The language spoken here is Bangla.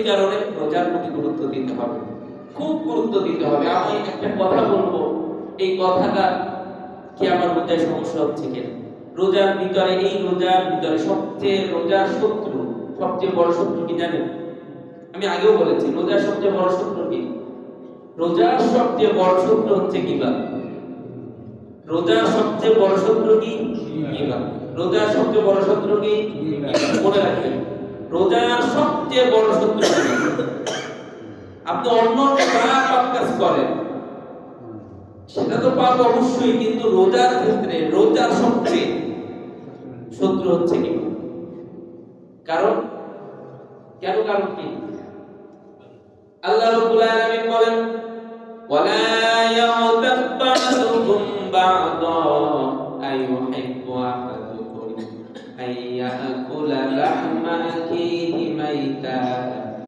কারণে রোজার প্রতি গুরুত্ব দিতে হবে, খুব গুরুত্ব দিতে হবে। আমি একটা কথা বলবো, এই কথাটা কি আমার রোজায় সমস্যা হচ্ছে কিনা। রোজার ভিতরে রোজার শত্রু, সবচেয়ে বড় শত্রু কি জানেন? আমি আগেও বলেছি, রোজার সবচেয়ে বড় শত্রু কি? রোজার সবচেয়ে বড় শত্রু হচ্ছে গীবত। রোজার সবচেয়ে বড় শত্রু কি? গীবত। রোজার সবচেয়ে বড় শত্রু কি? মনে রাখবেন, রোজার সবচেয়ে বড় শত্রু কি? আপনি অন্য পাপ কাজ করেন, সেটা তো পাপ অবশ্যই, কিন্তু রোজার ক্ষেত্রে রোজার সবচেয়ে শত্রু হচ্ছে কি? কারণ কারণ কি? আল্লাহ রাব্বুল আলামিন বলেন, ওয়ালা ইয়াগতাব বা'দুকুম বা'দা আইয়ুহিব্বু আহাদুকুম আইয়াকুলা লাহমা আখিহি মাইতাতান